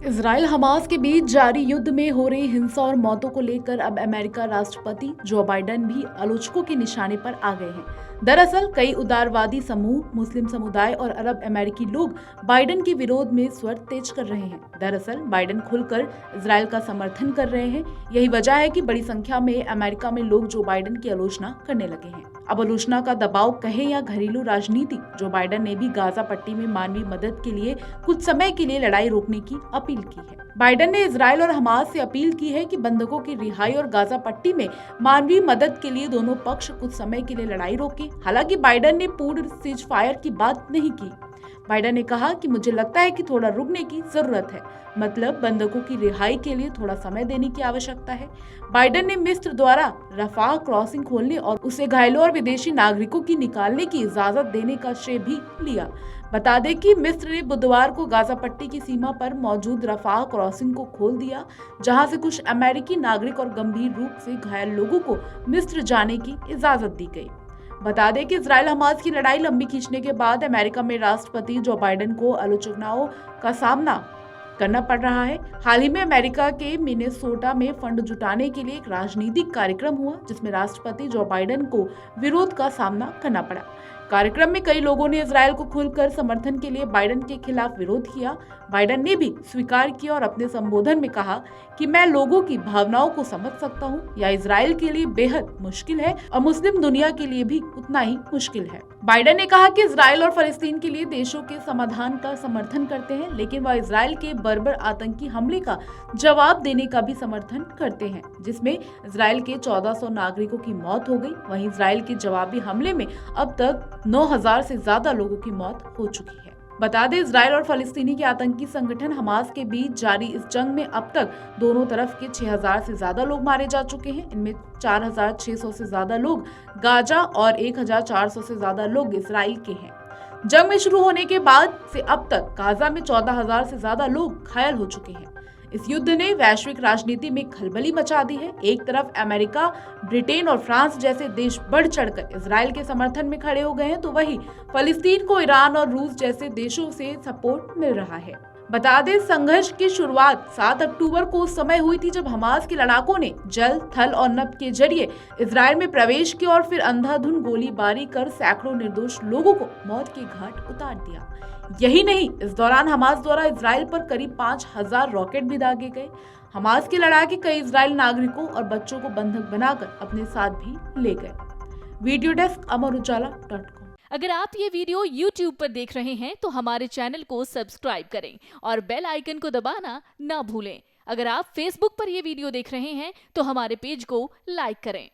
Israel Hamas के बीच जारी युद्ध में हो रही हिंसा और मौतों को लेकर अब अमेरिका राष्ट्रपति जो बाइडेन भी आलोचकों के निशाने पर आ गए हैं। दरअसल कई उदारवादी समूह, मुस्लिम समुदाय और अरब अमेरिकी लोग बाइडेन के विरोध में स्वर तेज कर रहे हैं। दरअसल बाइडेन खुलकर इजराइल का समर्थन कर रहे हैं। यही वजह है कि बड़ी संख्या में अमेरिका में लोग जो बाइडेन की आलोचना करने लगे हैं। अब आलोचना का दबाव कहे या घरेलू राजनीति, जो बाइडेन ने भी गाजा पट्टी में मानवीय मदद के लिए कुछ समय के लिए लड़ाई रोकने की अपील की है। बाइडेन ने इजराइल और हमास से अपील की है कि बंधकों की रिहाई और गाजा पट्टी में मानवीय मदद के लिए दोनों पक्ष कुछ समय के लिए लड़ाई रोके। हालांकि बाइडेन ने पूर्ण सीज फायर की बात नहीं की। बाइडेन ने कहा कि मुझे लगता है कि थोड़ा रुकने की जरूरत है, मतलब बंधकों की रिहाई के लिए थोड़ा समय देने की आवश्यकता है। बाइडेन ने मिस्र द्वारा रफाह क्रॉसिंग खोलने और उसे घायलों और विदेशी नागरिकों की निकालने की इजाजत देने का श्रेय भी लिया। बता दें कि मिस्र ने बुधवार को गाजा पट्टी की सीमा पर मौजूद रफाह क्रॉसिंग को खोल दिया, जहां से कुछ अमेरिकी नागरिक और गंभीर रूप से घायल लोगों को मिस्र जाने की इजाजत दी गई। बता दें कि इजराइल हमास की लड़ाई लंबी खींचने के बाद अमेरिका में राष्ट्रपति जो बाइडेन को आलोचनाओं का सामना करना पड़ रहा है। हाल ही में अमेरिका के मिनेसोटा में फंड जुटाने के लिए एक राजनीतिक कार्यक्रम हुआ, जिसमें राष्ट्रपति जो बाइडेन को विरोध का सामना करना पड़ा। कार्यक्रम में कई लोगों ने इजराइल को खुलकर समर्थन के लिए बाइडेन के खिलाफ विरोध किया। बाइडेन ने भी स्वीकार किया और अपने संबोधन में कहा कि मैं लोगों की भावनाओं को समझ सकता हूं। यह इजराइल के लिए बेहद मुश्किल है और मुस्लिम दुनिया के लिए भी उतना ही मुश्किल है। बाइडेन ने कहा कि इजराइल और फलस्तीन के लिए देशों के समाधान का समर्थन करते हैं, लेकिन वह इजराइल के बर्बर आतंकी हमले का जवाब देने का भी समर्थन करते हैं, जिसमें इजराइल के 1400 नागरिकों की मौत हो गई। वहीं इजराइल के जवाबी हमले में अब तक 9000 से ज्यादा लोगों की मौत हो चुकी है। बता दें, इजराइल और फलस्तीनी के आतंकी संगठन हमास के बीच जारी इस जंग में अब तक दोनों तरफ के 6000 से ज्यादा लोग मारे जा चुके हैं। इनमें 4600 से ज्यादा लोग गाजा और 1400 से ज्यादा लोग इजराइल के हैं। जंग में शुरू होने के बाद से अब तक गाजा में 14000 से ज्यादा लोग घायल हो चुके हैं। इस युद्ध ने वैश्विक राजनीति में खलबली मचा दी है। एक तरफ अमेरिका, ब्रिटेन और फ्रांस जैसे देश बढ़ चढ़कर इजराइल के समर्थन में खड़े हो गए हैं, तो वहीं फलस्तीन को ईरान और रूस जैसे देशों से सपोर्ट मिल रहा है। बता दें, संघर्ष की शुरुआत 7 अक्टूबर को उस समय हुई थी जब हमास के लड़ाकों ने जल, थल और नभ के जरिए इजराइल में प्रवेश किया और फिर अंधाधुंध गोलीबारी कर सैकड़ों निर्दोष लोगों को मौत के घाट उतार दिया। यही नहीं, इस दौरान हमास द्वारा इजराइल पर करीब 5000 रॉकेट भी दागे गए। हमास के लड़ाके कई इजराइल नागरिकों और बच्चों को बंधक बनाकर अपने साथ भी ले गए। वीडियो डेस्क अमरुजाला.com। अगर आप ये वीडियो YouTube पर देख रहे हैं तो हमारे चैनल को सब्सक्राइब करें और बेल आइकन को दबाना ना भूलें। अगर आप Facebook पर ये वीडियो देख रहे हैं तो हमारे पेज को लाइक करें।